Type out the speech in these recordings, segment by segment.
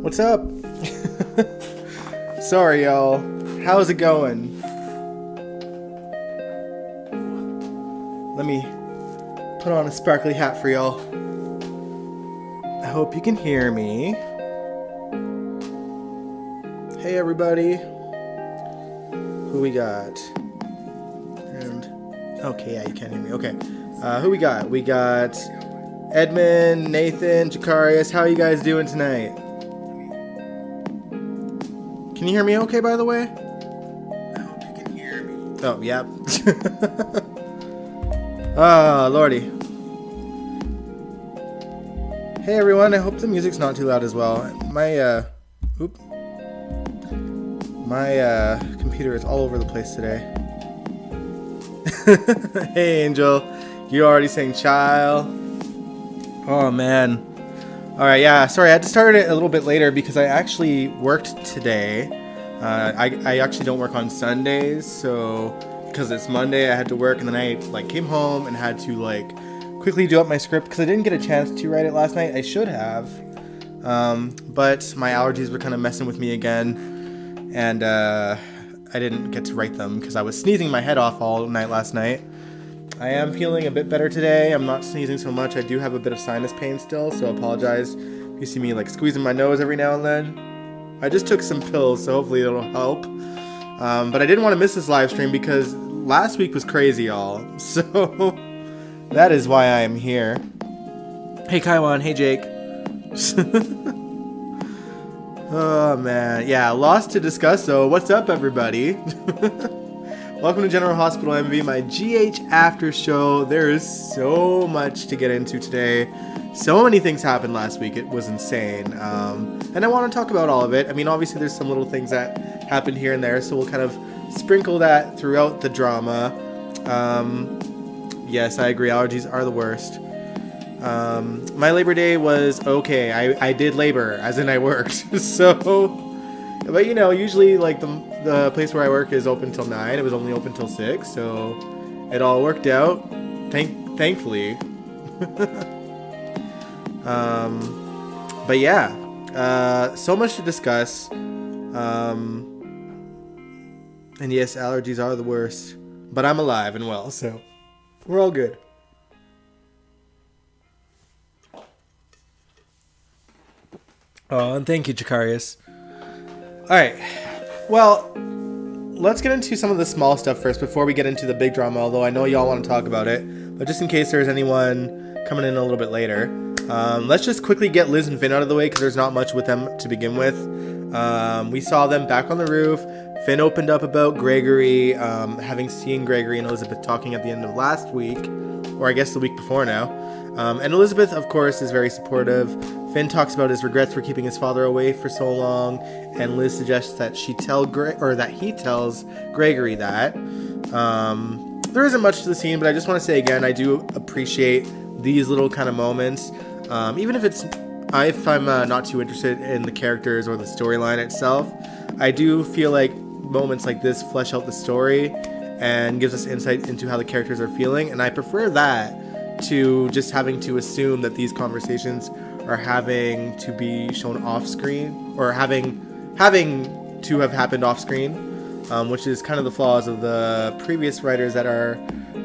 What's up? Sorry, y'all. How's it going? Let me put on a sparkly hat for y'all. I hope you can hear me. Hey, everybody. Who we got? And okay, yeah, you can't hear me. Okay. Who we got? We got Edmund, Nathan, Jakarius. How are you guys doing tonight? Can you hear me okay, by the way? I hope you can hear me. Oh, yep. Ah, lordy. Hey, everyone. I hope the music's not too loud as well. My computer is all over the place today. Hey, Angel. You already sang Child. Oh, man. Alright, yeah, sorry, I had to start it a little bit later because I actually worked today. I actually don't work on Sundays, so because it's Monday, I had to work, and then I came home and had to quickly do up my script because I didn't get a chance to write it last night. I should have, but my allergies were kind of messing with me again, and I didn't get to write them because I was sneezing my head off all night last night. I am feeling a bit better today. I'm not sneezing so much. I do have a bit of sinus pain still, so I apologize if you see me squeezing my nose every now and then. I just took some pills, so hopefully it'll help. But I didn't want to miss this live stream because last week was crazy, y'all. So that is why I am here. Hey, Kaiwan. Hey, Jake. Oh, man. Yeah, lots to discuss, so what's up, everybody? Welcome to General Hospital MV, my GH after show. There is so much to get into today. So many things happened last week. It was insane. And I want to talk about all of it. I mean, obviously there's some little things that happened here and there, so we'll kind of sprinkle that throughout the drama. Yes, I agree. Allergies are the worst. My Labor Day was okay. I did labor, as in I worked. So... But usually the place where I work is open till 9. It was only open till 6, so it all worked out. Thankfully. But yeah, so much to discuss. And yes, allergies are the worst. But I'm alive and well, so we're all good. Oh, and thank you, Jakarius. Alright, well, let's get into some of the small stuff first before we get into the big drama, although I know y'all want to talk about it. But just in case there's anyone coming in a little bit later, let's just quickly get Liz and Finn out of the way because there's not much with them to begin with. We saw them back on the roof. Finn opened up about Gregory, having seen Gregory and Elizabeth talking at the end of last week, or I guess the week before now. And Elizabeth, of course, is very supportive. Finn talks about his regrets for keeping his father away for so long, and Liz suggests that he tells Gregory that. There isn't much to the scene, but I just want to say again, I do appreciate these little kind of moments, even if I'm not too interested in the characters or the storyline itself. I do feel like moments like this flesh out the story and gives us insight into how the characters are feeling, and I prefer that to just having to assume that these conversations are having to be shown off screen or having to have happened off screen, which is kind of the flaws of the previous writers that are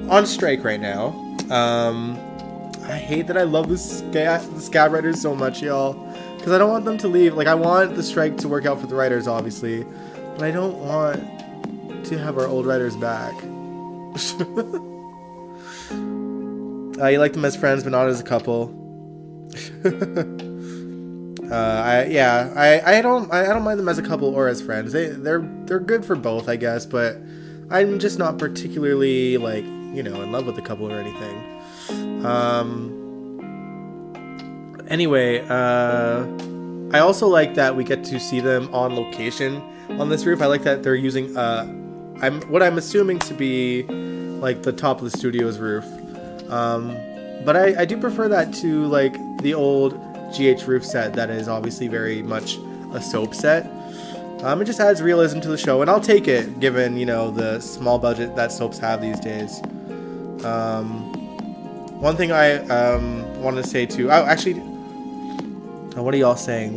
on strike right now. I hate that I love the scab writers so much, y'all, because I don't want them to leave. I want the strike to work out for the writers, obviously, but I don't want to have our old writers back. You like them as friends, but not as a couple. I don't mind them as a couple or as friends. They're good for both, I guess, but I'm just not particularly in love with the couple or anything. Anyway, I also like that we get to see them on location on this roof. I like that they're using what I'm assuming to be the top of the studio's roof. But I do prefer that to the old GH roof set that is obviously very much a soap set. It just adds realism to the show, and I'll take it given the small budget that soaps have these days. One thing I wanted to say too. Oh, actually, what are y'all saying?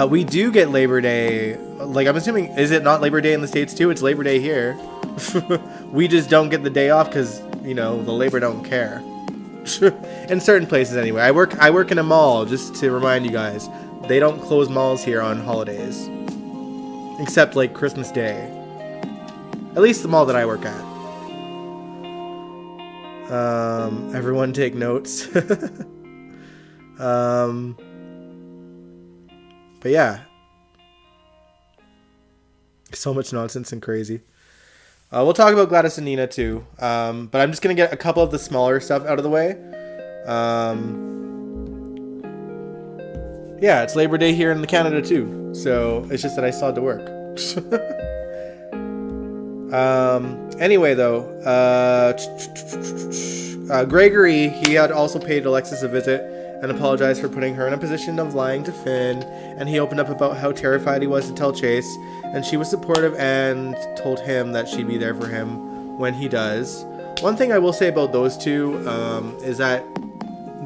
We do get Labor Day. Like, I'm assuming, is it not Labor Day in the States too? It's Labor Day here. We just don't get the day off because, the labor don't care. In certain places anyway. I work in a mall, just to remind you guys. They don't close malls here on holidays. Except, like, Christmas Day. At least the mall that I work at. Everyone take notes. But yeah. So much nonsense and crazy. We'll talk about Gladys and Nina too. But I'm just going to get a couple of the smaller stuff out of the way. Yeah, it's Labor Day here in Canada too. So it's just that I still had to work. Anyway, though, Gregory, he had also paid Alexis a visit and apologized for putting her in a position of lying to Finn, and he opened up about how terrified he was to tell Chase, and she was supportive and told him that she'd be there for him when he does. One thing I will say about those two is that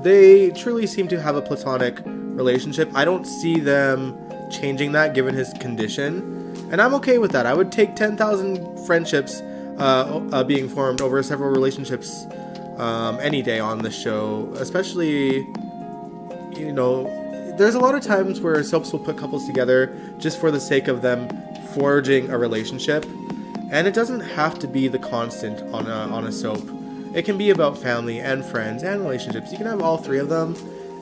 they truly seem to have a platonic relationship. I don't see them changing that given his condition, and I'm okay with that. I would take 10,000 friendships being formed over several relationships any day on this show, especially, there's a lot of times where soaps will put couples together just for the sake of them forging a relationship, and it doesn't have to be the constant on a soap. It can be about family and friends and relationships. You can have all three of them,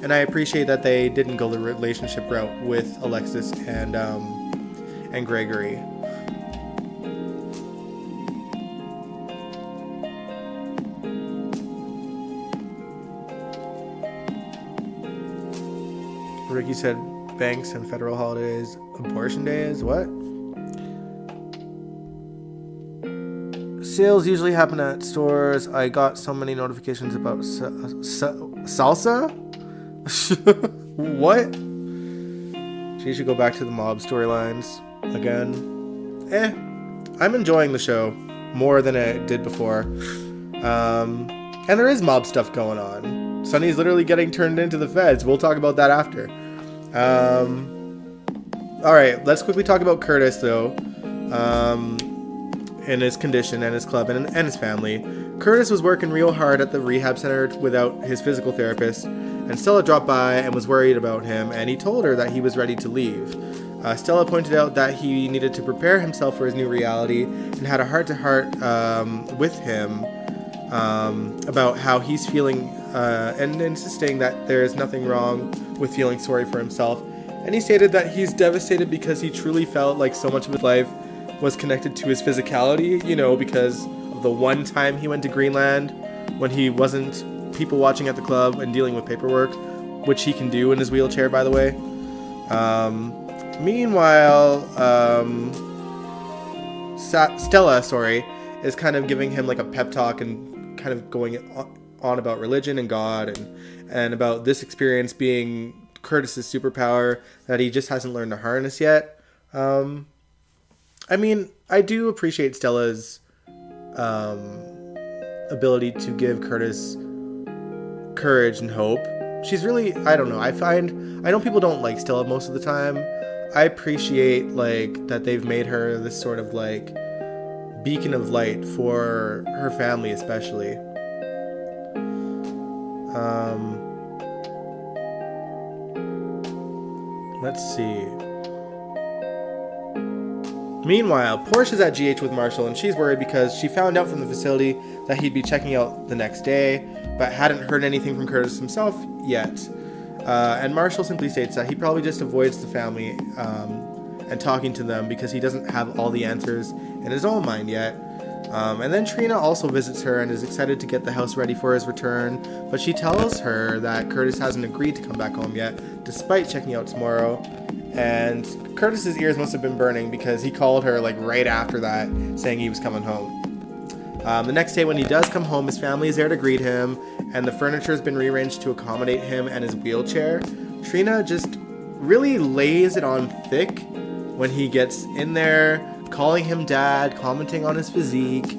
and I appreciate that they didn't go the relationship route with Alexis and Gregory. Ricky said banks and federal holidays. Abortion day is what? Sales usually happen at stores. I got so many notifications about salsa? What? She should go back to the mob storylines again. I'm enjoying the show more than I did before. And there is mob stuff going on. Sonny's literally getting turned into the feds. We'll talk about that after. Alright, let's quickly talk about Curtis, though. And his condition and his club and his family. Curtis was working real hard at the rehab center without his physical therapist, and Stella dropped by and was worried about him, and he told her that he was ready to leave. Stella pointed out that he needed to prepare himself for his new reality and had a heart-to-heart with him about how he's feeling, and insisting that there is nothing wrong with feeling sorry for himself. And he stated that he's devastated because he truly felt like so much of his life was connected to his physicality, because of the one time he went to Greenland when he wasn't people watching at the club and dealing with paperwork, which he can do in his wheelchair, by the way. Meanwhile, Stella, is kind of giving him like a pep talk and kind of going on about religion and God and about this experience being Curtis's superpower that he just hasn't learned to harness yet. I mean, I do appreciate Stella's ability to give Curtis courage and hope. She's really, I don't know, I know people don't like Stella most of the time. I appreciate, like, that they've made her this sort of, like, beacon of light for her family especially. Let's see. Meanwhile, Portia's at GH with Marshall, and she's worried because she found out from the facility that he'd be checking out the next day, but hadn't heard anything from Curtis himself yet. And Marshall simply states that he probably just avoids the family and talking to them because he doesn't have all the answers in his own mind yet. And then Trina also visits her and is excited to get the house ready for his return, but she tells her that Curtis hasn't agreed to come back home yet, despite checking out tomorrow. And Curtis's ears must have been burning because he called her like right after that, saying he was coming home. The next day when he does come home, his family is there to greet him, and the furniture has been rearranged to accommodate him and his wheelchair. Trina just really lays it on thick when he gets in there, calling him dad, commenting on his physique,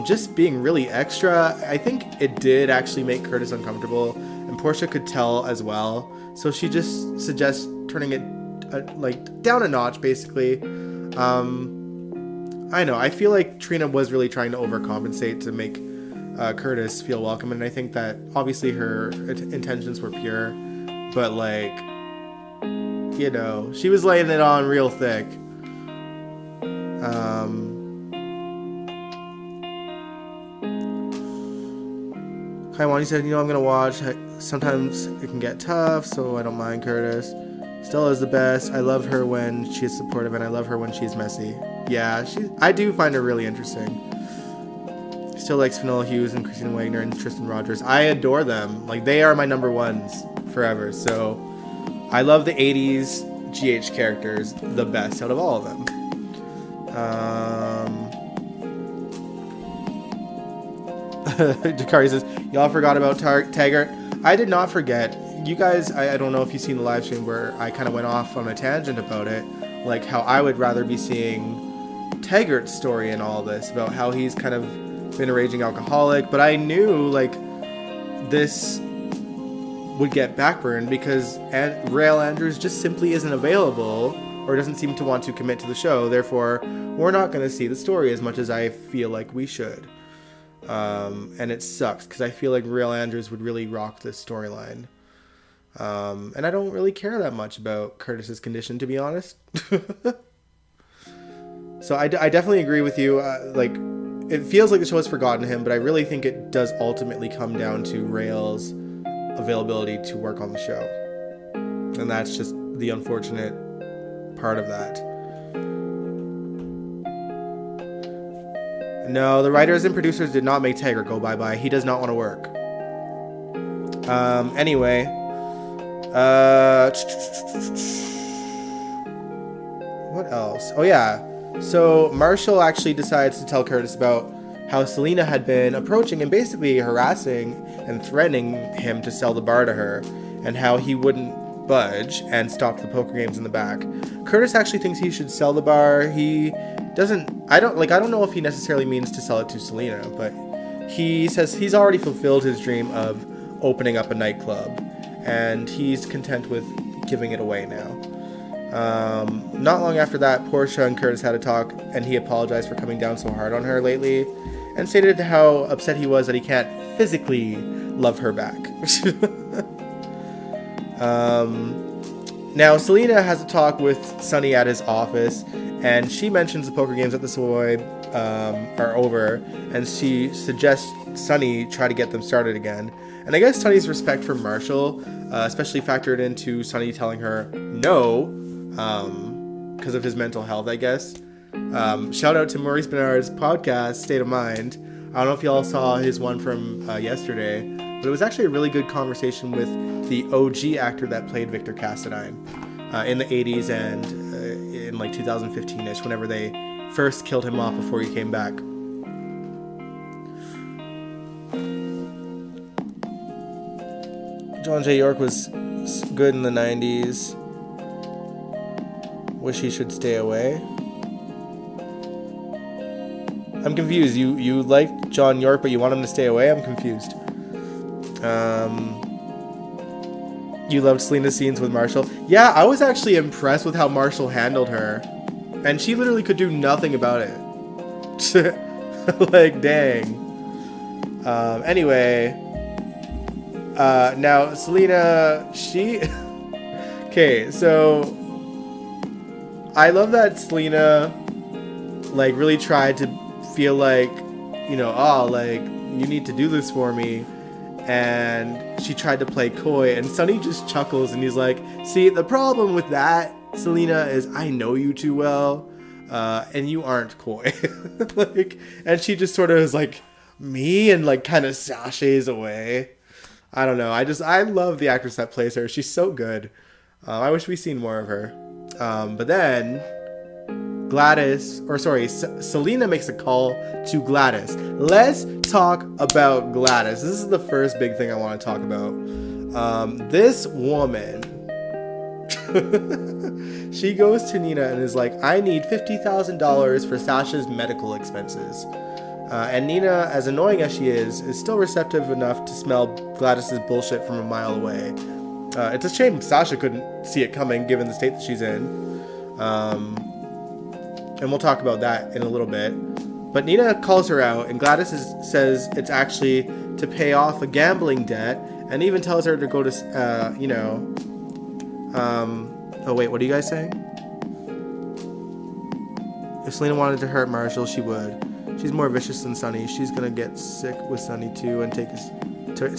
just being really extra. I think it did actually make Curtis uncomfortable, and Portia could tell as well. So she just suggests turning it like down a notch, basically. I know. I feel like Trina was really trying to overcompensate to make Curtis feel welcome, and I think that obviously her intentions were pure, but like, you know, she was laying it on real thick. Kaiwani said, you know, I'm gonna watch. Sometimes it can get tough, so I don't mind Curtis. Stella is the best. I love her when she's supportive, and I love her when she's messy. Yeah, I do find her really interesting. Still likes Finola Hughes and Christina Wagner and Tristan Rogers. I adore them. Like, they are my number ones forever. So I love the 80s GH characters the best out of all of them. Jakari says, y'all forgot about Taggart. I did not forget. You guys, I don't know if you've seen the live stream where I kind of went off on a tangent about it, like how I would rather be seeing Taggart's story in all this, about how he's kind of been a raging alcoholic, but I knew like this would get backburned because Rael Andrews just simply isn't available or doesn't seem to want to commit to the show. Therefore, we're not going to see the story as much as I feel like we should. And it sucks because I feel like Rael Andrews would really rock this storyline. And I don't really care that much about Curtis's condition, to be honest. So I definitely agree with you. Like, it feels like the show has forgotten him, but I really think it does ultimately come down to Rael's availability to work on the show. And that's just the unfortunate part of that. No, the writers and producers did not make Taggart go bye-bye. He does not want to work. Anyway. What else? Oh, yeah. So Marshall actually decides to tell Curtis about how Selena had been approaching and basically harassing and threatening him to sell the bar to her, and how he wouldn't budge and stopped the poker games in the back. Curtis actually thinks he should sell the bar. He doesn't. I don't know if he necessarily means to sell it to Selena, but he says he's already fulfilled his dream of opening up a nightclub, and he's content with giving it away now. Not long after that, Portia and Curtis had a talk, and he apologized for coming down so hard on her lately, and stated how upset he was that he can't physically love her back. Now, Selena has a talk with Sonny at his office, and she mentions the poker games at the Savoy are over, and she suggests Sonny try to get them started again. And I guess Sonny's respect for Marshall, especially factored into Sonny telling her no, because of his mental health, I guess. Shout out to Maurice Bernard's podcast, State of Mind. I don't know if y'all saw his one from yesterday, but it was actually a really good conversation with the OG actor that played Victor Cassadine in the 80s and in like 2015-ish, whenever they first killed him off before he came back. John J. York was good in the 90s. Wish he should stay away. I'm confused. You like John York, but you want him to stay away? I'm confused. You loved Selena's scenes with Marshall? Yeah, I was actually impressed with how Marshall handled her. And she literally could do nothing about it. Like, dang. Anyway. Now, Selena, she... Okay, so... I love that Selena, like, really tried to feel like, you know, like, you need to do this for me. And she tried to play coy, and Sonny just chuckles, and he's like, see, the problem with that, Selena, is I know you too well, and you aren't coy. Like, and she just sort of is like, me? And, like, kind of sashays away. I don't know. I love the actress that plays her. She's so good. I wish we'd seen more of her. But then Selena makes a call to Gladys. Let's talk about Gladys. This is the first big thing I want to talk about. This woman, she goes to Nina and is like, I need $50,000 for Sasha's medical expenses. And Nina, as annoying as she is still receptive enough to smell Gladys's bullshit from a mile away. It's a shame Sasha couldn't see it coming given the state that she's in. And we'll talk about that in a little bit. But Nina calls her out, and Gladys says it's actually to pay off a gambling debt, and even tells her to go to, oh wait, what are you guys saying? If Selena wanted to hurt Marshall, she would. She's more vicious than Sonny. She's gonna get sick with Sonny too and take his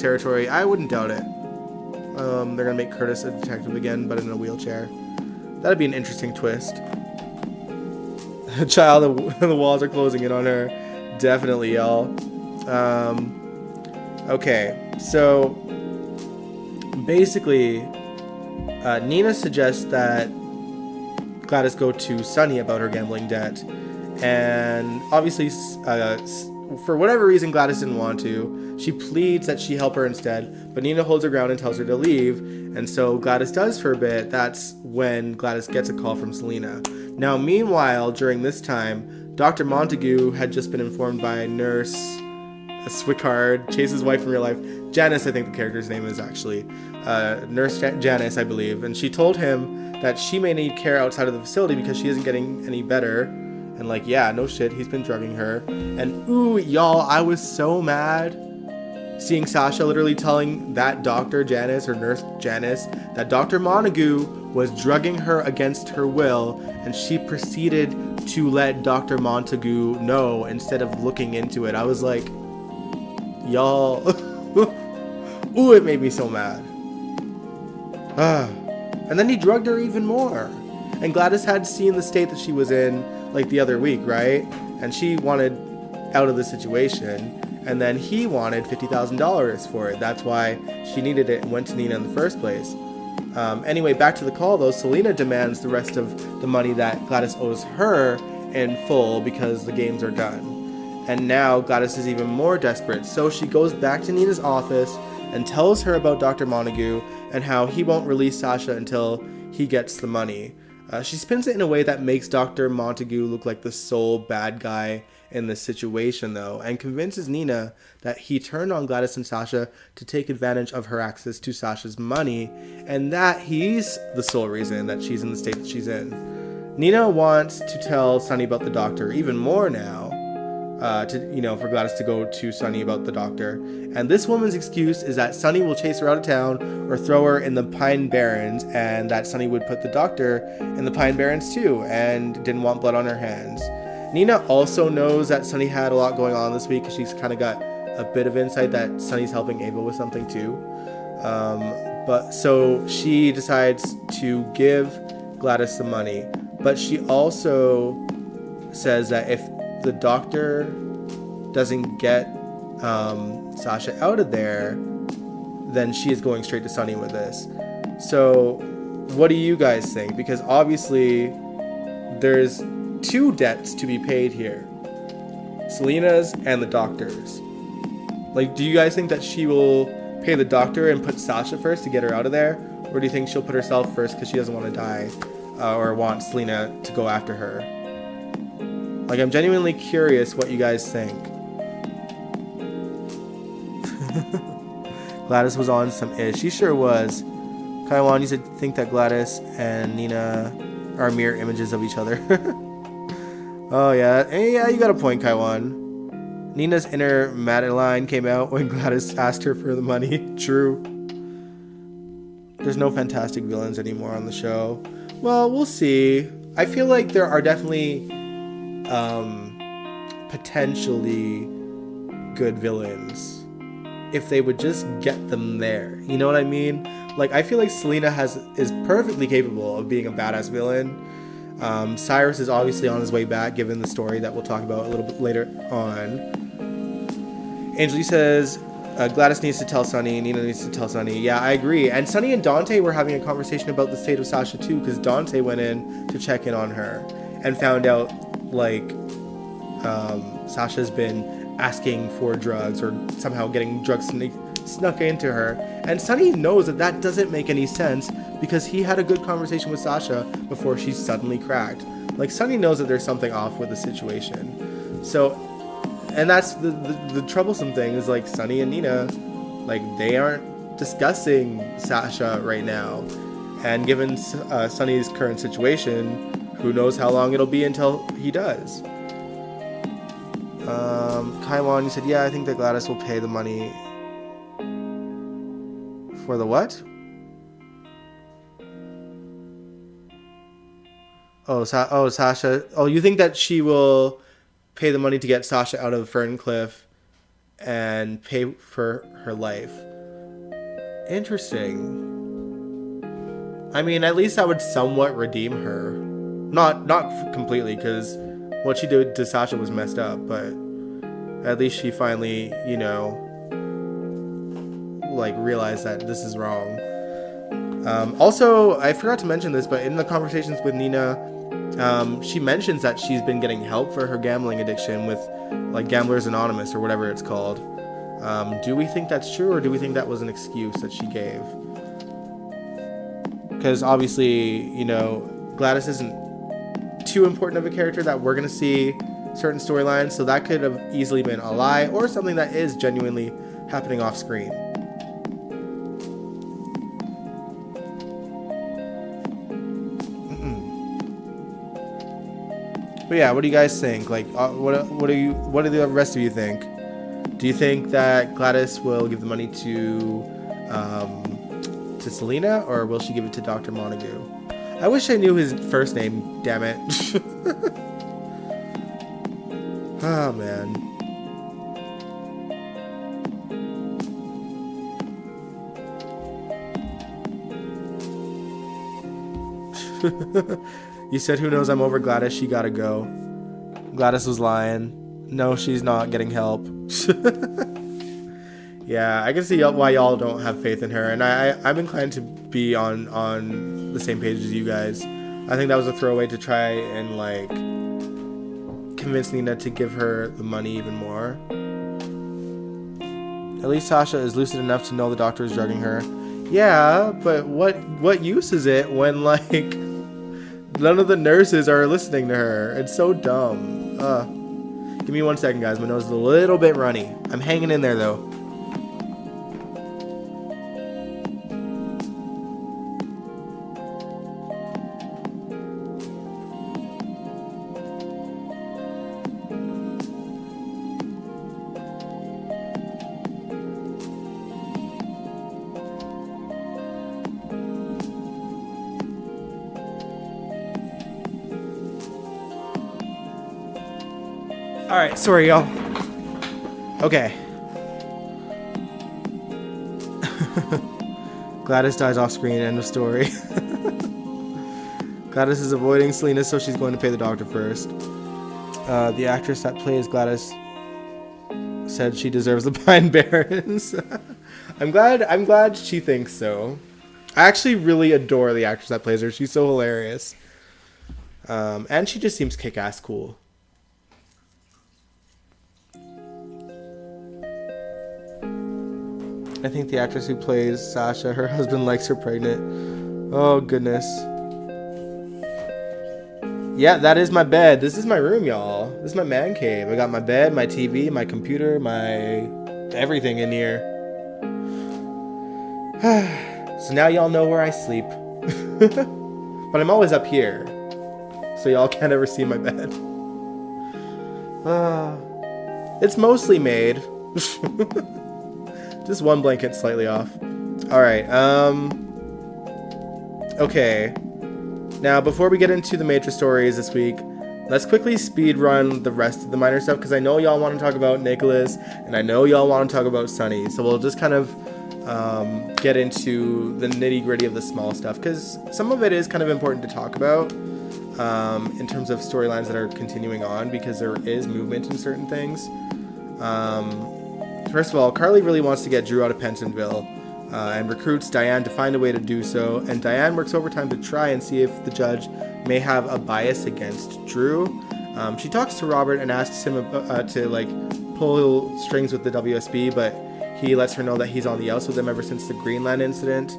territory. I wouldn't doubt it. They're gonna make Curtis a detective again, but in a wheelchair. That'd be an interesting twist. Child, the walls are closing in on her. Definitely, y'all. Okay, so basically, Nina suggests that Gladys go to Sonny about her gambling debt, and obviously, for whatever reason, Gladys didn't want to. She pleads that she help her instead, but Nina holds her ground and tells her to leave, and so Gladys does for a bit. That's when Gladys gets a call from Selena. Now, meanwhile, during this time, Dr. Montague had just been informed by Nurse Swickard, Chase's wife in real life, Janice, I think the character's name is actually, Nurse Janice, I believe, and she told him that she may need care outside of the facility because she isn't getting any better. And like, yeah, no shit, he's been drugging her. And ooh, y'all, I was so mad seeing Sasha literally telling that Dr. Janice, or Nurse Janice, that Dr. Montague was drugging her against her will, and she proceeded to let Dr. Montague know instead of looking into it. I was like, y'all, ooh, it made me so mad. And then he drugged her even more. And Gladys had seen the state that she was in like the other week, right? And she wanted out of the situation. And then he wanted $50,000 for it. That's why she needed it and went to Nina in the first place. Anyway, back to the call though. Selena demands the rest of the money that Gladys owes her in full because the games are done. And now Gladys is even more desperate. So she goes back to Nina's office and tells her about Dr. Montague and how he won't release Sasha until he gets the money. She spins it in a way that makes Dr. Montague look like the sole bad guy in this situation, though, and convinces Nina that he turned on Gladys and Sasha to take advantage of her access to Sasha's money, and that he's the sole reason that she's in the state that she's in. Nina wants to tell Sonny about the doctor even more now, for Gladys to go to Sonny about the doctor. And this woman's excuse is that Sonny will chase her out of town or throw her in the Pine Barrens, and that Sonny would put the doctor in the Pine Barrens too, and didn't want blood on her hands. Nina also knows that Sonny had a lot going on this week because she's kind of got a bit of insight that Sonny's helping Ava with something too. But so she decides to give Gladys the money, but she also says that if the doctor doesn't get Sasha out of there, then she is going straight to Sonny with this. So what do you guys think? Because obviously there's two debts to be paid here, Selena's and the doctor's. Like, do you guys think that she will pay the doctor and put Sasha first to get her out of there, or do you think she'll put herself first because she doesn't want to die or want Selena to go after her? Like, I'm genuinely curious what you guys think. Gladys was on some ish. She sure was. Kaiwan used to think that Gladys and Nina are mirror images of each other. Oh, yeah. Hey, yeah, you got a point, Kaiwan. Nina's inner Madeline came out when Gladys asked her for the money. True. There's no fantastic villains anymore on the show. Well, we'll see. I feel like there are definitely potentially good villains if they would just get them there. You know what I mean? Like, I feel like Selena is perfectly capable of being a badass villain. Cyrus is obviously on his way back, given the story that we'll talk about a little bit later on. Angelie says Gladys needs to tell Sonny, Nina needs to tell Sonny. Yeah, I agree. And Sonny and Dante were having a conversation about the state of Sasha too, because Dante went in to check in on her and found out, like, Sasha's been asking for drugs or somehow getting drugs snuck into her. And Sonny knows that doesn't make any sense because he had a good conversation with Sasha before she suddenly cracked. Like, Sonny knows that there's something off with the situation. So, and that's the troublesome thing is, like, Sonny and Nina, like, they aren't discussing Sasha right now. And given Sonny's current situation, who knows how long it'll be until he does. Kaiwan, you said, yeah, I think that Gladys will pay the money for the what? Sasha. Oh, you think that she will pay the money to get Sasha out of Ferncliff and pay for her life? Interesting. I mean, at least that would somewhat redeem her. Not completely, because what she did to Sasha was messed up, but at least she finally, realized that this is wrong. Also, I forgot to mention this, but in the conversations with Nina, she mentions that she's been getting help for her gambling addiction with, Gamblers Anonymous or whatever it's called. Do we think that's true, or do we think that was an excuse that she gave? Because obviously, Gladys isn't too important of a character that we're going to see certain storylines, so that could have easily been a lie or something that is genuinely happening off screen. But yeah, what do you guys think? What do the rest of you think? Do you think that Gladys will give the money to Selena, or will she give it to Dr. Montague? I wish I knew his first name, damn it. Oh, man. You said, who knows, I'm over Gladys, she gotta go. Gladys was lying. No, she's not getting help. Yeah, I can see why y'all don't have faith in her, and I'm inclined to be on the same page as you guys. I think that was a throwaway to try and convince Nina to give her the money even more. At least Sasha is lucid enough to know the doctor is drugging her. Yeah, but what use is it when none of the nurses are listening to her? It's so dumb. Give me 1 second, guys. My nose is a little bit runny. I'm hanging in there though. Alright, sorry y'all. Okay. Gladys dies off screen, end of story. Gladys is avoiding Selena, so she's going to pay the doctor first. The actress that plays Gladys said she deserves the Pine Barrens. I'm glad she thinks so. I actually really adore the actress that plays her. She's so hilarious. And she just seems kick-ass cool. I think the actress who plays Sasha, her husband likes her pregnant. Oh, goodness. Yeah, that is my bed. This is my room, y'all. This is my man cave. I got my bed, my TV, my computer, my everything in here. So now y'all know where I sleep. But I'm always up here, so y'all can't ever see my bed. It's mostly made. Just one blanket slightly off. Alright, okay. Now, before we get into the major stories this week, let's quickly speed run the rest of the minor stuff, because I know y'all want to talk about Nikolas, and I know y'all want to talk about Sonny. So we'll just kind of get into the nitty-gritty of the small stuff, because some of it is kind of important to talk about in terms of storylines that are continuing on, because there is movement in certain things. First of all, Carly really wants to get Drew out of Pentonville and recruits Diane to find a way to do so, and Diane works overtime to try and see if the judge may have a bias against Drew. She talks to Robert and asks him to pull strings with the WSB, but he lets her know that he's on the outs with them ever since the Greenland incident.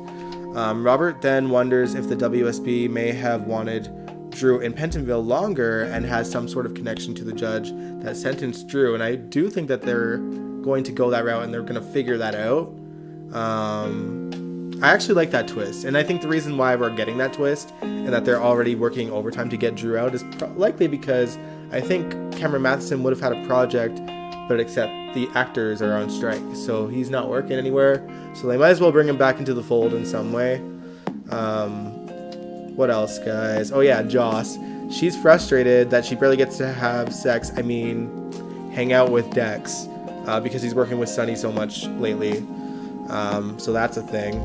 Robert then wonders if the WSB may have wanted Drew in Pentonville longer and has some sort of connection to the judge that sentenced Drew, and I do think that they're going to go that route and they're going to figure that out. I actually like that twist, and I think the reason why we're getting that twist and that they're already working overtime to get Drew out is likely because I think Cameron Matheson would have had a project, but except the actors are on strike, so he's not working anywhere, so they might as well bring him back into the fold in some way. What else, guys? Oh yeah, Joss. She's frustrated that she barely gets to have sex, hang out with Dex, because he's working with Sonny so much lately. So that's a thing.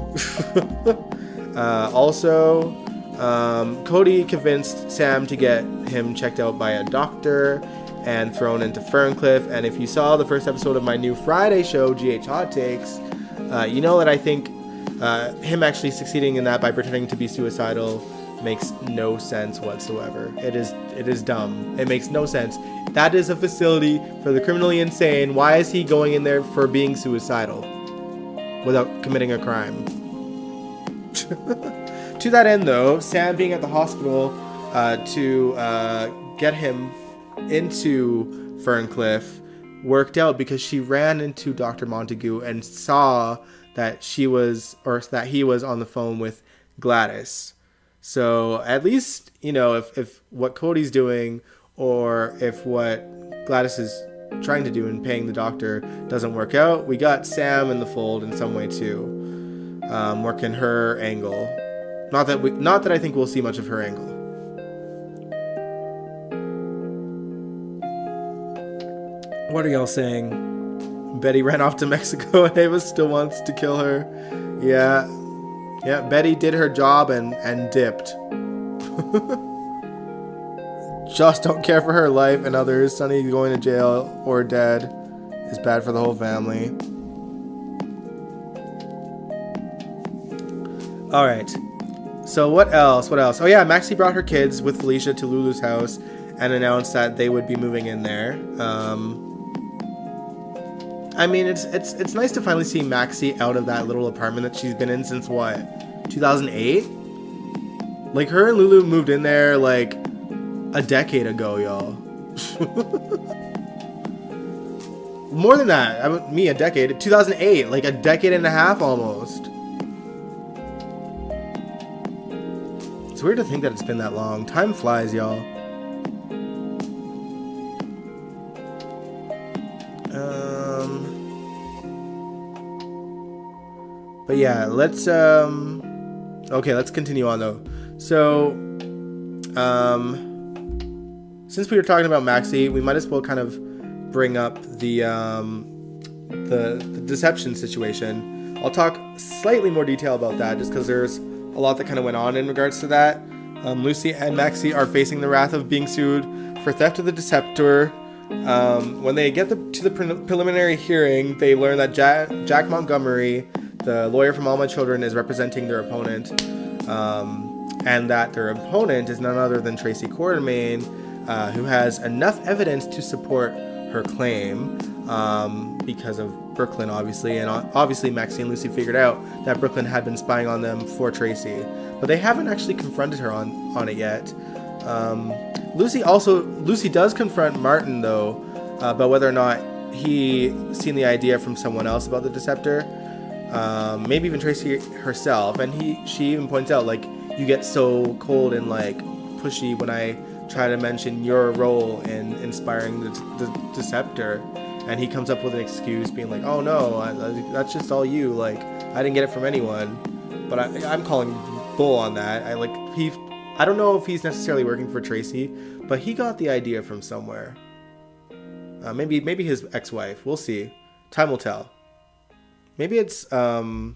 Also, Cody convinced Sam to get him checked out by a doctor and thrown into Ferncliff. And if you saw the first episode of my new Friday show, GH Hot Takes, you know that I think him actually succeeding in that by pretending to be suicidal makes no sense whatsoever. It is dumb. It makes no sense. That is a facility for the criminally insane. Why is he going in there for being suicidal without committing a crime? To that end, though, Sam being at the hospital to get him into Ferncliff worked out because she ran into Dr. Montague and saw that he was on the phone with Gladys. So at least, if what Cody's doing or if what Gladys is trying to do in paying the doctor doesn't work out, we got Sam in the fold in some way too, working her angle. Not that I think we'll see much of her angle. What are y'all saying? Betty ran off to Mexico and Ava still wants to kill her. Yeah, Betty did her job and dipped. Just don't care for her life and others. Sonny going to jail or dead is bad for the whole family. All right. So what else? Oh yeah, Maxie brought her kids with Felicia to Lulu's house and announced that they would be moving in there. It's nice to finally see Maxie out of that little apartment that she's been in since what? 2008? Like, her and Lulu moved in there like a decade ago, y'all. More than that. A decade. 2008, like a decade and a half almost. It's weird to think that it's been that long. Time flies, y'all. But yeah, let's continue on though. So, since we were talking about Maxie, we might as well kind of bring up the deception situation. I'll talk slightly more detail about that just because there's a lot that kind of went on in regards to that. Lucy and Maxie are facing the wrath of being sued for theft of the Deceptor. When they get to the preliminary hearing, they learn that Jack Montgomery, the lawyer from All My Children, is representing their opponent, and that their opponent is none other than Tracy Quartermain, who has enough evidence to support her claim because of Brooklyn, obviously. And obviously Maxie and Lucy figured out that Brooklyn had been spying on them for Tracy, but they haven't actually confronted her on it yet. Lucy does confront Martin, though, about whether or not he seen the idea from someone else about the Deceptor. Maybe even Tracy herself, and she even points out, like, you get so cold and like pushy when I try to mention your role in inspiring the Deceptor, and he comes up with an excuse being like, oh no, that's just all you, like, I didn't get it from anyone. But I'm calling bull on that. I don't know if he's necessarily working for Tracy, but he got the idea from somewhere. Maybe his ex-wife. We'll see. Time will tell. Maybe it's what's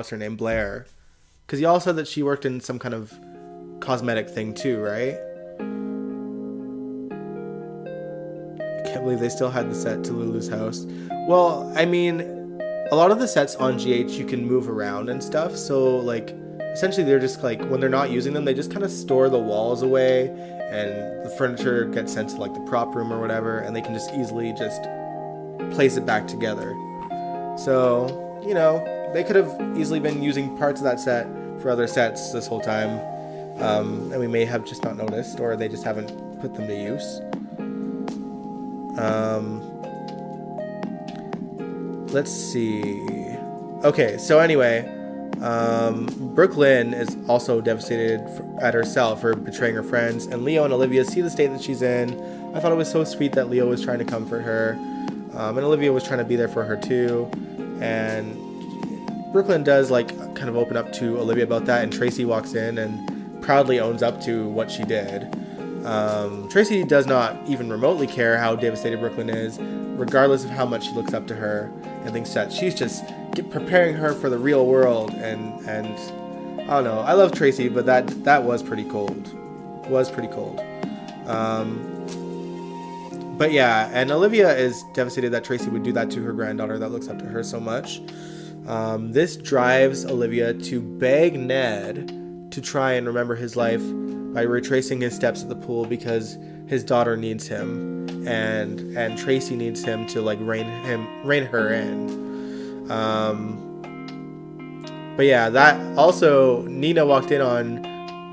her name, Blair, because y'all said that she worked in some kind of cosmetic thing too, right? I can't believe they still had the set to Lulu's house. Well, I mean, a lot of the sets on GH you can move around and stuff, so like essentially they're just like, when they're not using them, they just kind of store the walls away and the furniture gets sent to like the prop room or whatever, and they can just easily just place it back together. So, they could have easily been using parts of that set for other sets this whole time, and we may have just not noticed, or they just haven't put them to use. Let's see. Okay, so anyway, Brooklyn is also devastated at herself for betraying her friends, and Leo and Olivia see the state that she's in. I thought it was so sweet that Leo was trying to comfort her, and Olivia was trying to be there for her too. And Brooklyn does like kind of open up to Olivia about that, and Tracy walks in and proudly owns up to what she did. Tracy does not even remotely care how devastated Brooklyn is, regardless of how much she looks up to her, and thinks that she's just preparing her for the real world. And I don't know. I love Tracy, but that was pretty cold. But yeah, and Olivia is devastated that Tracy would do that to her granddaughter that looks up to her so much. This drives Olivia to beg Ned to try and remember his life by retracing his steps at the pool, because his daughter needs him, and Tracy needs him to like rein her in. But yeah, that also, Nina walked in on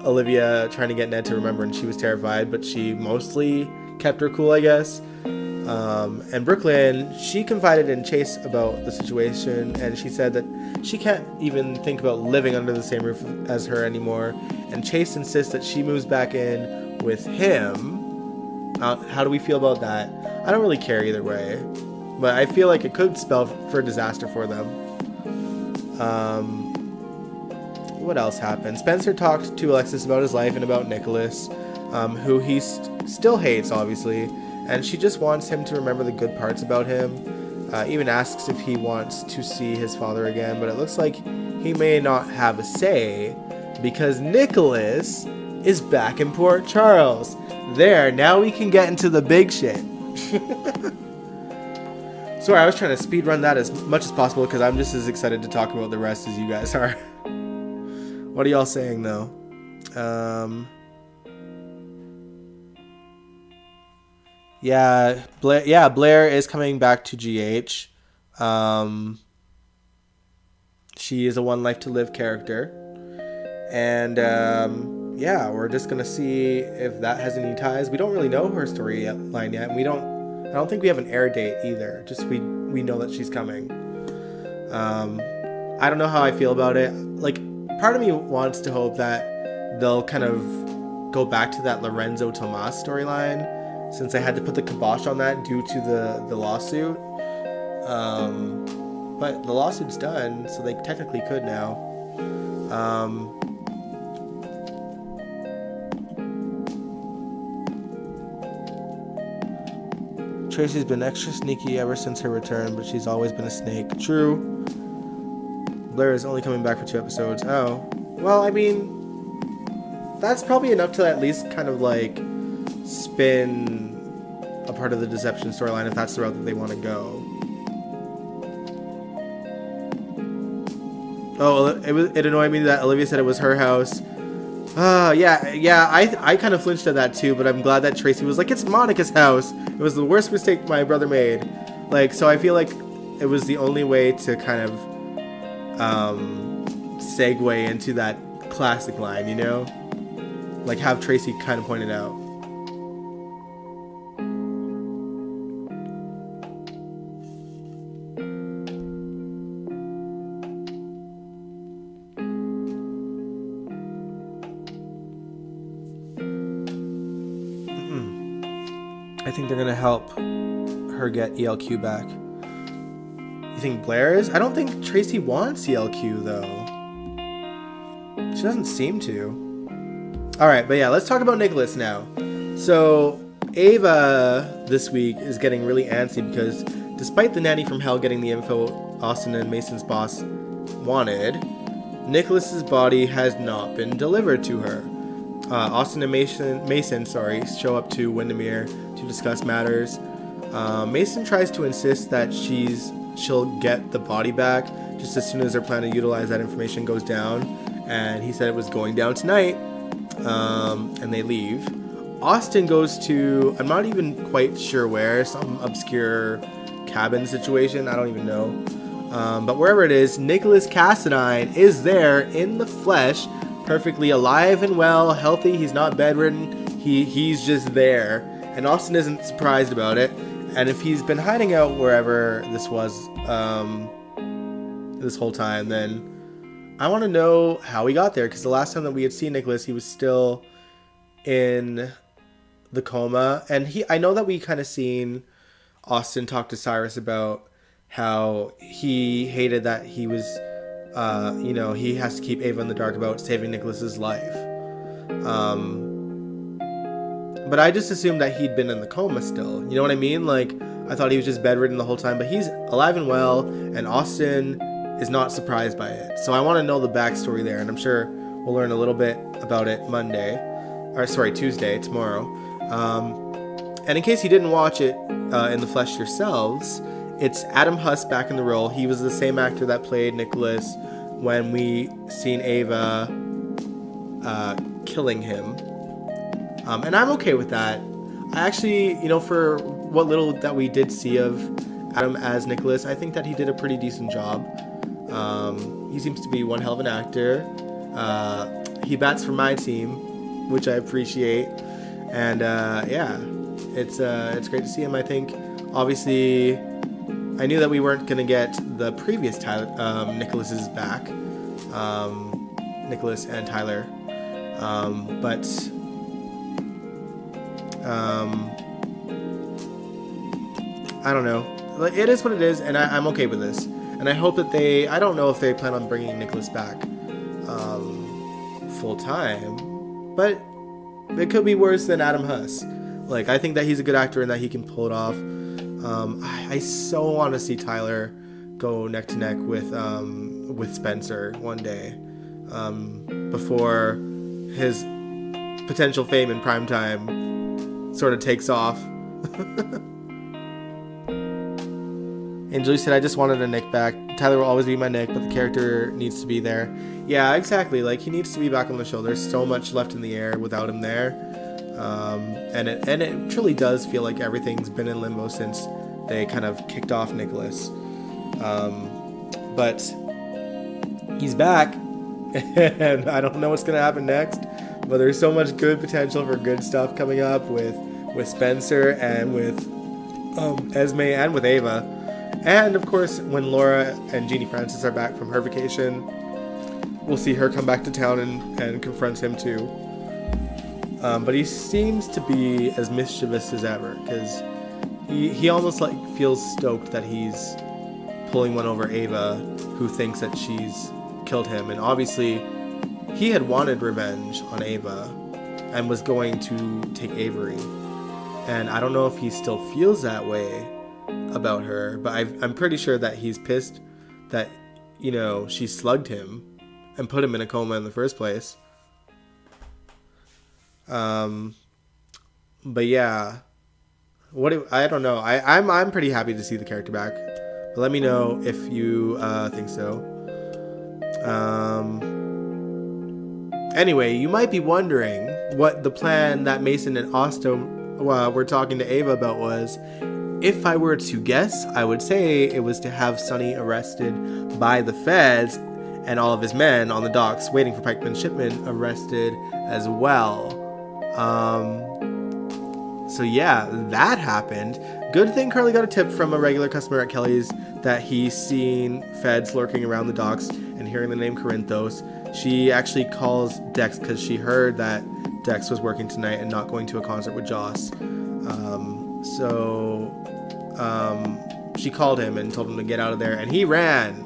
Olivia trying to get Ned to remember, and she was terrified, but she mostly kept her cool, I guess. And Brooklyn, she confided in Chase about the situation, and she said that she can't even think about living under the same roof as her anymore. And Chase insists that she moves back in with him. How do we feel about that? I don't really care either way, but I feel like it could spell for disaster for them. What else happened? Spencer talked to Alexis about his life and about Nikolas, who he still hates, obviously, and she just wants him to remember the good parts about him. Even asks if he wants to see his father again, but it looks like he may not have a say, because Nikolas is back in Port Charles. There, now we can get into the big shit. Sorry, I was trying to speed run that as much as possible because I'm just as excited to talk about the rest as you guys are. What are y'all saying though? Yeah, Blair is coming back to GH. She is a One Life to Live character. And yeah, we're just gonna see if that has any ties. We don't really know her storyline yet, and I don't think we have an air date either. Just we know that she's coming. I don't know how I feel about it. Like, part of me wants to hope that they'll kind of go back to that Lorenzo Tomas storyline, since they had to put the kibosh on that due to the lawsuit. But the lawsuit's done, so they technically could now. Tracy's been extra sneaky ever since her return, but she's always been a snake. True. Blair is only coming back for 2 episodes. Oh. Well, I mean, that's probably enough to at least kind of like spin a part of the deception storyline if that's the route that they want to go. Oh, it annoyed me that Olivia said it was her house. Yeah, I kind of flinched at that too, but I'm glad that Tracy was like, it's Monica's house. It was the worst mistake my brother made. Like, so I feel like it was the only way to kind of segue into that classic line, you know? Like, have Tracy kind of point it out. I think they're gonna help her get ELQ back. You think Blair is? I don't think Tracy wants ELQ though. She doesn't seem to. Alright, but yeah, let's talk about Nikolas now. So Ava this week is getting really antsy because despite the nanny from hell getting the info Austin and Mason's boss wanted, Nikolas's body has not been delivered to her. Austin and Mason show up to Windermere to discuss matters. Mason tries to insist that she'll get the body back just as soon as their plan to utilize that information goes down, and he said it was going down tonight, and they leave. Austin goes to, I'm not even quite sure where, some obscure cabin situation, I don't even know, but wherever it is, Nikolas Cassadine is there in the flesh, perfectly alive and well, healthy. He's not bedridden. He's just there, and Austin isn't surprised about it. And if he's been hiding out wherever this was, this whole time, then I want to know how he got there. Because the last time that we had seen Nikolas, he was still in the coma. And I know that we kind of seen Austin talk to Cyrus about how he hated that he was, he has to keep Ava in the dark about saving Nikolas's life. But I just assumed that he'd been in the coma still. You know what I mean? Like, I thought he was just bedridden the whole time, but he's alive and well, and Austin is not surprised by it. So I want to know the backstory there, and I'm sure we'll learn a little bit about it Tuesday, tomorrow. And in case you didn't watch it in the flesh yourselves, it's Adam Huss back in the role. He was the same actor that played Nikolas when we seen Ava killing him. And I'm okay with that. I actually, for what little that we did see of Adam as Nikolas, I think that he did a pretty decent job. He seems to be one hell of an actor. He bats for my team, which I appreciate. And it's great to see him. I think, obviously, I knew that we weren't going to get the previous Nikolas's back, Nikolas and Tyler, but I don't know. It is what it is, and I'm okay with this. And I hope that I don't know if they plan on bringing Nikolas back full time, but it could be worse than Adam Huss. Like, I think that he's a good actor and that he can pull it off. I so want to see Tyler go neck to neck with Spencer one day, before his potential fame in primetime sort of takes off. And Julie said, I just wanted a Nick back. Tyler will always be my Nick, but the character needs to be there. Yeah, exactly. Like, he needs to be back on the show. There's so much left in the air without him there. And it truly does feel like everything's been in limbo since they kind of kicked off Nikolas. But he's back, and I don't know what's going to happen next, but there's so much good potential for good stuff coming up with Spencer and with Esme and with Ava. And, of course, when Laura and Jeannie Francis are back from her vacation, we'll see her come back to town and confront him, too. But he seems to be as mischievous as ever, because he almost feels stoked that he's pulling one over Ava, who thinks that she's killed him. And obviously, he had wanted revenge on Ava and was going to take Avery. And I don't know if he still feels that way about her, but I'm pretty sure that he's pissed that, she slugged him and put him in a coma in the first place. But yeah, I don't know. I'm pretty happy to see the character back, but let me know if you think so. Anyway, you might be wondering what the plan that Mason and Austin were talking to Ava about was. If I were to guess, I would say it was to have Sonny arrested by the feds and all of his men on the docks waiting for Pikeman Shipman arrested as well. So yeah, that happened. Good thing Carly got a tip from a regular customer at Kelly's that he's seen feds lurking around the docks and hearing the name Corinthos. She actually calls Dex because she heard that Dex was working tonight and not going to a concert with Joss. So she called him and told him to get out of there, and he ran.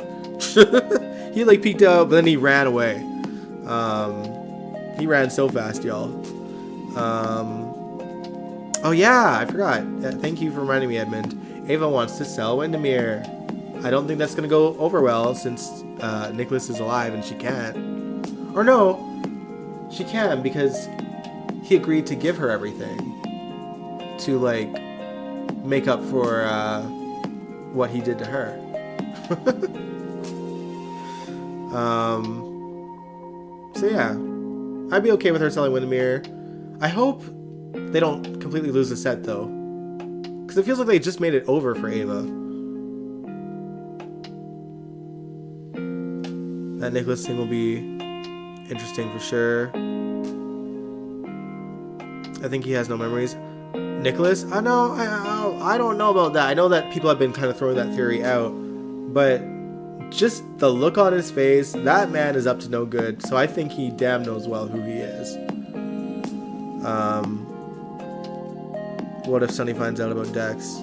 He peeked out, but then he ran away. He ran so fast, y'all. Oh yeah, I forgot. Thank you for reminding me, Edmund. Ava wants to sell Windermere. I don't think that's gonna go over well since Nikolas is alive and she can't. Or no, she can because he agreed to give her everything to make up for what he did to her. So yeah, I'd be okay with her selling Windermere. I hope they don't completely lose the set though, because it feels like they just made it over for Ava. That Nikolas thing will be interesting for sure. I think he has no memories. Nikolas? I don't know about that. I know that people have been kind of throwing that theory out, but just the look on his face, that man is up to no good. So I think he damn knows well who he is. What if Sonny finds out about Dex?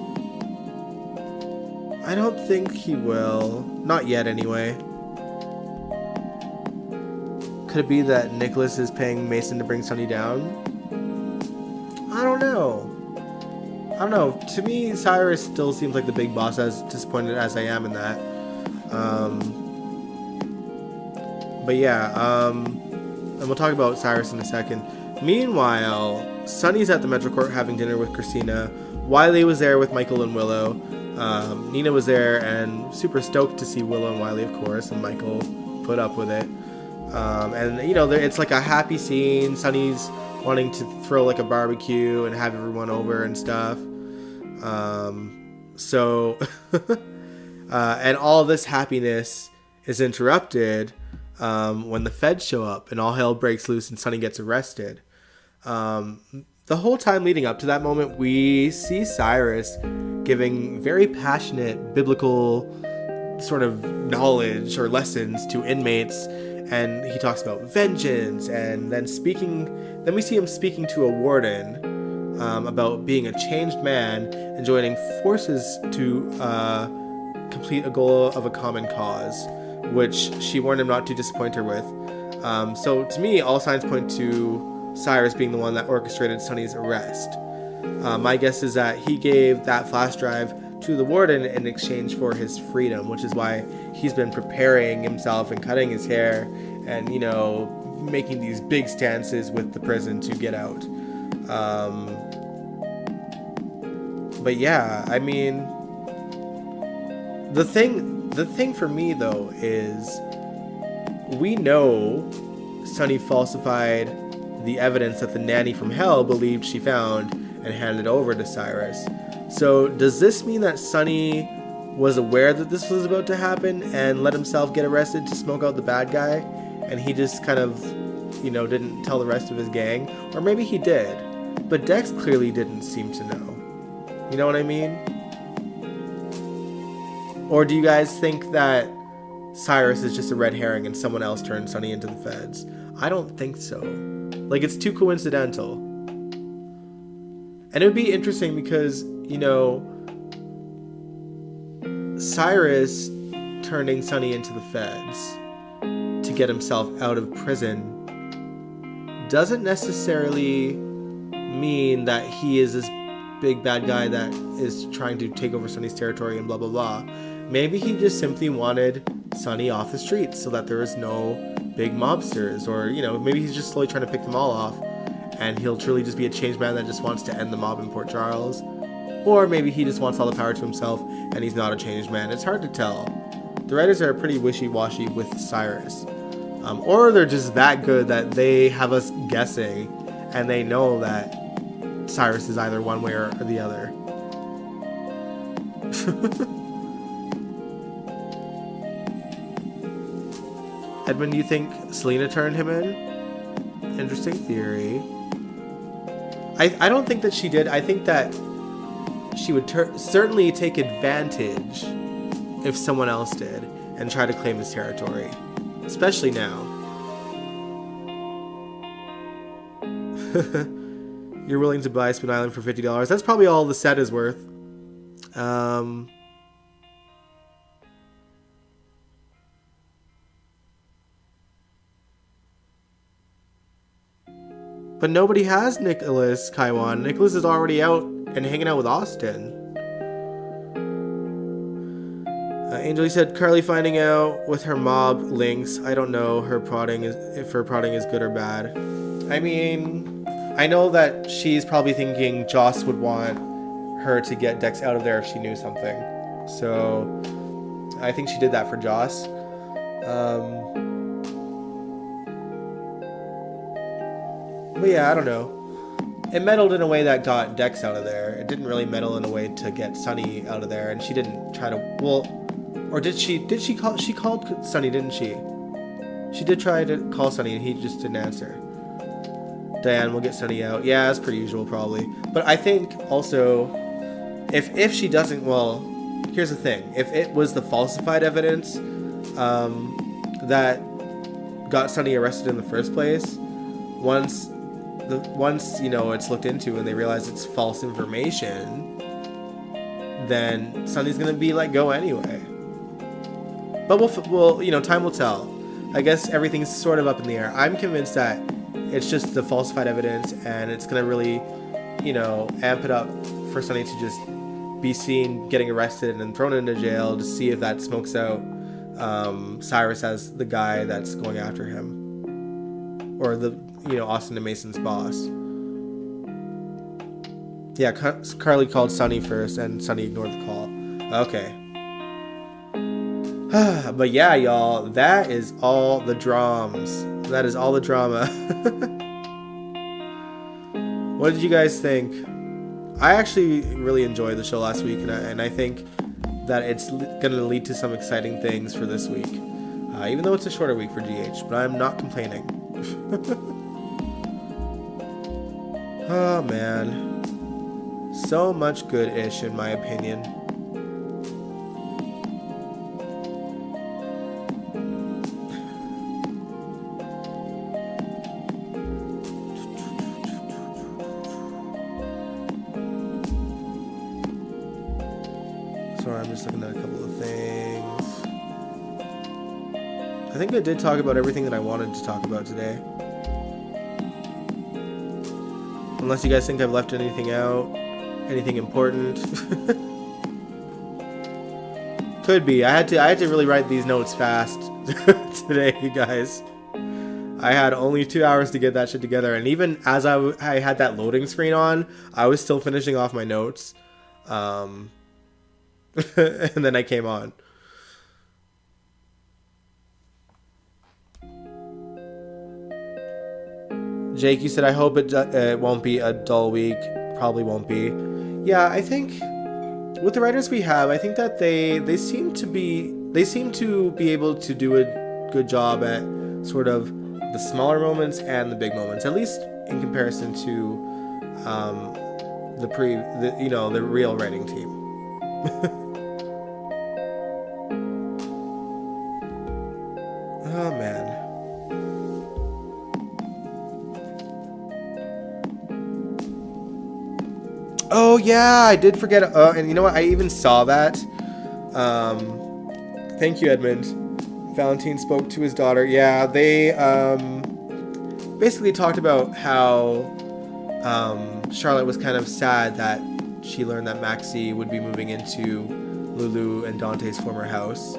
I don't think he will. Not yet, anyway. Could it be that Nikolas is paying Mason to bring Sonny down? I don't know. To me, Cyrus still seems like the big boss, as disappointed as I am in that. But yeah, and we'll talk about Cyrus in a second. Meanwhile, Sonny's at the Metro Court having dinner with Christina. Wiley was there with Michael and Willow. Nina was there and super stoked to see Willow and Wiley, of course, and Michael put up with it. And, you know, it's like a happy scene. Sonny's wanting to throw like a barbecue and have everyone over and stuff. And all this happiness is interrupted when the feds show up and all hell breaks loose and Sonny gets arrested. The whole time leading up to that moment, we see Cyrus giving very passionate biblical sort of knowledge or lessons to inmates, and he talks about vengeance, and then we see him speaking to a warden about being a changed man and joining forces to complete a goal of a common cause, which she warned him not to disappoint her with. So to me, all signs point to Cyrus being the one that orchestrated Sonny's arrest. My guess is that he gave that flash drive to the warden in exchange for his freedom, which is why he's been preparing himself and cutting his hair and, you know, making these big stances with the prison to get out. But yeah, I mean, the thing for me though is we know Sonny falsified the evidence that the nanny from hell believed she found and handed over to Cyrus. So does this mean that Sonny was aware that this was about to happen and let himself get arrested to smoke out the bad guy, and he just kind of, you know, didn't tell the rest of his gang? Or maybe he did, but Dex clearly didn't seem to know. You know what I mean? Or do you guys think that Cyrus is just a red herring and someone else turned Sonny into the feds? I don't think so. Like, it's too coincidental. And it would be interesting because, you know, Cyrus turning Sonny into the feds to get himself out of prison doesn't necessarily mean that he is this big bad guy that is trying to take over Sonny's territory and blah blah blah. Maybe he just simply wanted Sonny off the streets so that there was no big mobsters, or, you know, maybe he's just slowly trying to pick them all off and he'll truly just be a changed man that just wants to end the mob in Port Charles. Or maybe he just wants all the power to himself and he's not a changed man. It's hard to tell. The writers are pretty wishy-washy with Cyrus. Or they're just that good that they have us guessing and they know that Cyrus is either one way or the other. Edmund, do you think Selena turned him in? Interesting theory. I don't think that she did. I think that she would certainly take advantage if someone else did and try to claim his territory. Especially now. You're willing to buy Spoon Island for $50. That's probably all the set is worth. But nobody has Nikolas, Kaiwan. Nikolas is already out and hanging out with Austin. Angel said Carly finding out with her mob links. I don't know if her prodding is good or bad. I mean, I know that she's probably thinking Joss would want her to get Dex out of there if she knew something. So I think she did that for Joss. But yeah, I don't know. It meddled in a way that got Dex out of there. It didn't really meddle in a way to get Sonny out of there, and she didn't try to. Well, or did she? Did she call? She called Sonny, didn't she? She did try to call Sonny, and he just didn't answer. Diane will get Sonny out. Yeah, as per usual, probably. But I think also, if she doesn't, well, here's the thing. If it was the falsified evidence, that got Sonny arrested in the first place, once it's looked into and they realize it's false information, then Sonny's gonna be let go anyway. But we'll time will tell. I guess everything's sort of up in the air. I'm convinced that it's just the falsified evidence, and it's gonna really, amp it up for Sonny to just be seen getting arrested and thrown into jail to see if that smokes out Cyrus as the guy that's going after him, or Austin and Mason's boss. Yeah, Carly called Sonny first, and Sonny ignored the call. Okay. But yeah, y'all, that is all the drums. That is all the drama. What did you guys think? I actually really enjoyed the show last week, and I think that it's going to lead to some exciting things for this week. Even though it's a shorter week for GH, but I'm not complaining. Oh, man. So much good-ish, in my opinion. Sorry, I'm just looking at a couple of things. I think I did talk about everything that I wanted to talk about today. Unless you guys think I've left anything out, anything important. Could be. I had to really write these notes fast today, you guys. I had only 2 hours to get that shit together, and even as I had that loading screen on, I was still finishing off my notes. And then I came on. Jake, you said, I hope it won't be a dull week. Probably won't be. Yeah, I think with the writers we have, I think that they seem to be able to do a good job at sort of the smaller moments and the big moments, at least in comparison to the real writing team. Oh man. Oh yeah, I did forget. And you know what? I even saw that. Thank you, Edmund. Valentine spoke to his daughter. Yeah, they basically talked about how Charlotte was kind of sad that she learned that Maxie would be moving into Lulu and Dante's former house.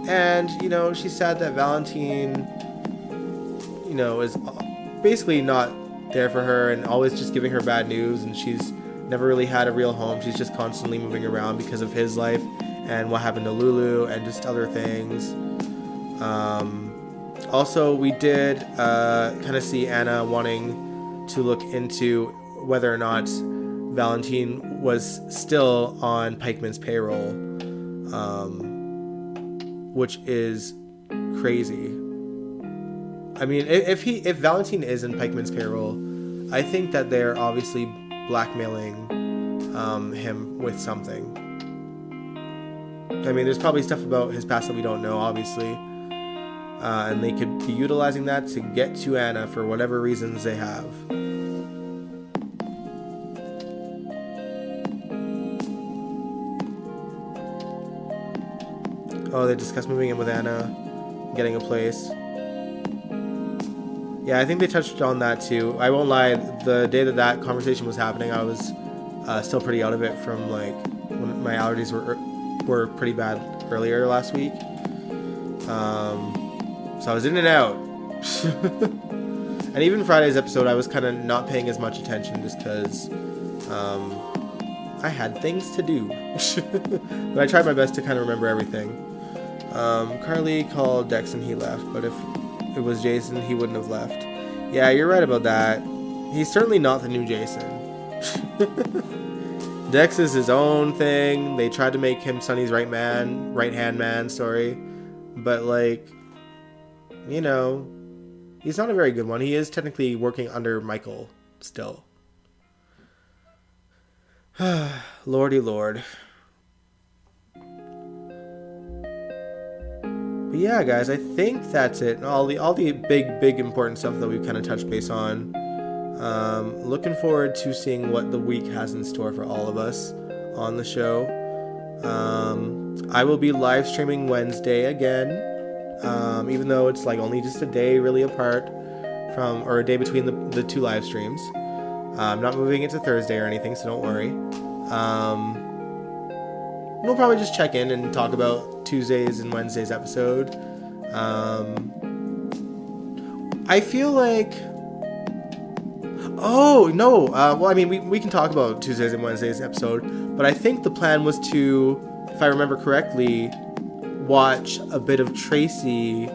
And, she's sad that Valentine, is basically not there for her and always just giving her bad news, and she's never really had a real home. She's just constantly moving around because of his life and what happened to Lulu and just other things. Also, we did kind of see Anna wanting to look into whether or not Valentine was still on Pikeman's payroll, which is crazy. I mean, if Valentine is in Pikeman's payroll, I think that they're obviously blackmailing him with something. I mean, there's probably stuff about his past that we don't know, obviously. And they could be utilizing that to get to Anna for whatever reasons they have. Oh, they discussed moving in with Anna, getting a place. Yeah, I think they touched on that too. I won't lie, the day that conversation was happening, I was still pretty out of it from when my allergies were pretty bad earlier last week. So I was in and out. And even Friday's episode, I was kind of not paying as much attention just because I had things to do. But I tried my best to kind of remember everything. Carly called Dex and he left, but if it was Jason, he wouldn't have left. Yeah, you're right about that. He's certainly not the new Jason. Dex is his own thing. They tried to make him Sonny's right-hand man, but he's not a very good one. He is technically working under Michael still. Lordy Lord. But yeah, guys, I think that's it. All the big important stuff that we've kind of touched base on. Looking forward to seeing what the week has in store for all of us on the show. I will be live streaming Wednesday again, even though it's like only just a day really apart from, or a day between the two live streams. I'm not moving it to Thursday or anything, so don't worry. We'll probably just check in and talk about Tuesdays and Wednesdays episode. I feel like... Oh, no. Well, I mean, we can talk about Tuesdays and Wednesdays episode, but I think the plan was to, if I remember correctly, watch a bit of Tracy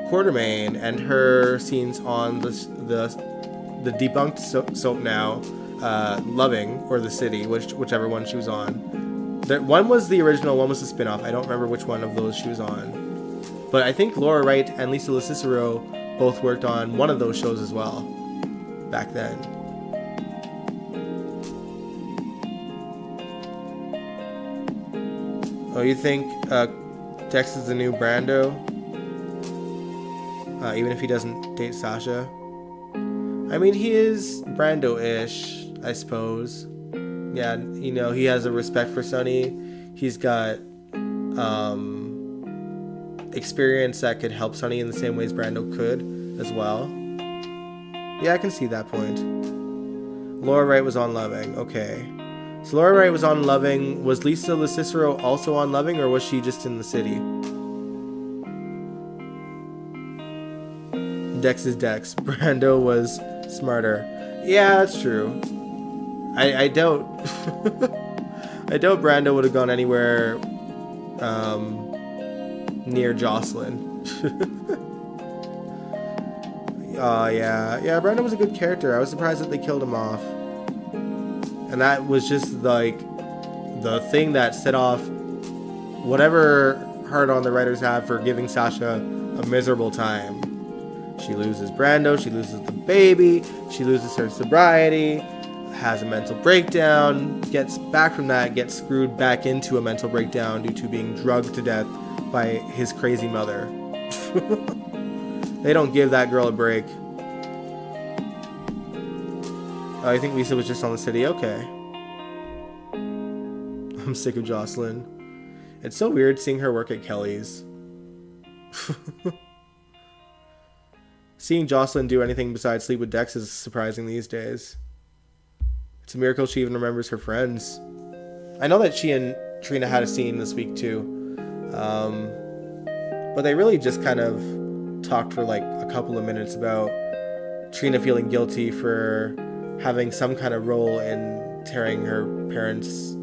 Quartermain and her scenes on the debunked soap now, Loving, or The City, whichever one she was on. One was the original, one was the spin-off. I don't remember which one of those she was on. But I think Laura Wright and Lisa LoCicero both worked on one of those shows as well back then. Oh, you think Dex is the new Brando? Even if he doesn't date Sasha? I mean, he is Brando-ish, I suppose. Yeah, you know, he has a respect for Sonny. He's got experience that could help Sonny in the same ways Brando could as well. Yeah, I can see that point. Laura Wright was on Loving. Okay. So Laura Wright was on Loving. Was Lisa LoCicero also on Loving, or was she just in The City? Dex is Dex. Brando was smarter. Yeah, that's true. I doubt I doubt Brando would have gone anywhere near Jocelyn. Yeah, Brando was a good character. I was surprised that they killed him off. And that was just like the thing that set off whatever hard on the writers have for giving Sasha a miserable time. She loses Brando, she loses the baby, she loses her sobriety, has a mental breakdown, gets back from that, gets screwed back into a mental breakdown due to being drugged to death by his crazy mother. They don't give that girl a break. I think Lisa was just on The City. Okay. I'm sick of Jocelyn. It's so weird seeing her work at Kelly's. Seeing Jocelyn do anything besides sleep with Dex is surprising these days. It's a miracle she even remembers her friends. I know that she and Trina had a scene this week too. But they really just kind of talked for like a couple of minutes about Trina feeling guilty for having some kind of role in tearing her parents,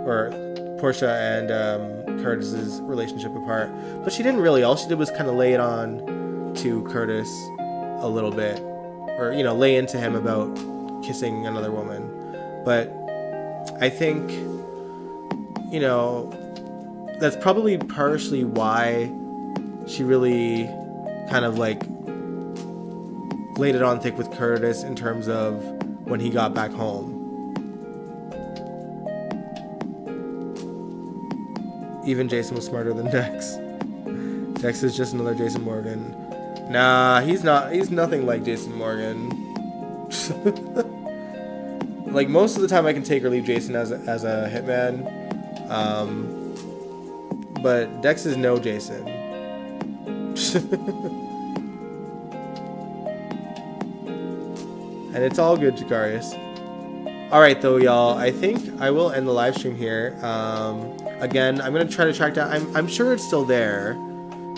or Portia and Curtis's relationship apart. But she didn't really. All she did was kind of lay it on to Curtis a little bit, or, you know, lay into him about kissing another woman. But I think, you know, that's probably partially why she really kind of like laid it on thick with Curtis in terms of when he got back home. Even Jason was smarter than Dex. Dex is just another Jason Morgan. Nah, he's not. He's nothing like Jason Morgan. Like, most of the time I can take or leave Jason as a hitman. But Dex is no Jason. And it's all good, Jakarius. Alright though, y'all. I think I will end the live stream here. Again, I'm going to try to track down... I'm sure it's still there.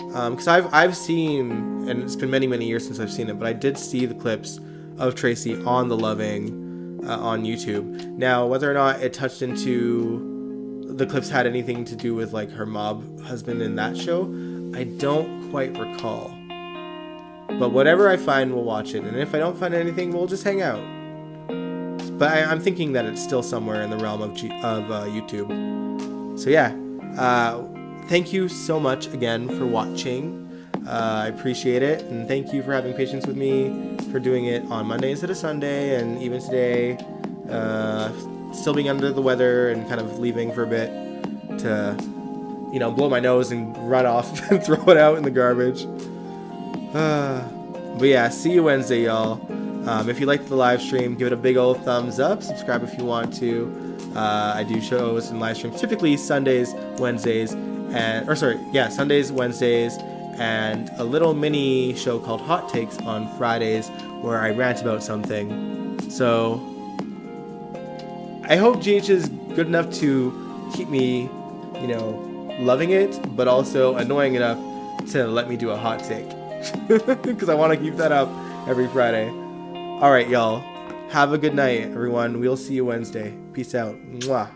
Because I've seen... And it's been many, many years since I've seen it. But I did see the clips of Tracy on The Loving on YouTube. Now, whether or not it touched into... The clips had anything to do with, like, her mob husband in that show, I don't quite recall. But whatever I find, we'll watch it. And if I don't find anything, we'll just hang out. But I'm thinking that it's still somewhere in the realm of YouTube. So yeah, thank you so much again for watching. I appreciate it. And thank you for having patience with me for doing it on Monday instead of Sunday. And even today, still being under the weather and kind of leaving for a bit to, blow my nose and run off and throw it out in the garbage. But yeah, see you Wednesday, y'all. If you liked the live stream, give it a big old thumbs up. Subscribe if you want to. I do shows and live streams typically Sundays, Wednesdays, Sundays, Wednesdays, and a little mini show called Hot Takes on Fridays where I rant about something. So I hope GH is good enough to keep me, loving it, but also annoying enough to let me do a hot take. Because I want to keep that up every Friday. All right, y'all. Have a good night, everyone. We'll see you Wednesday. Peace out. Mwah.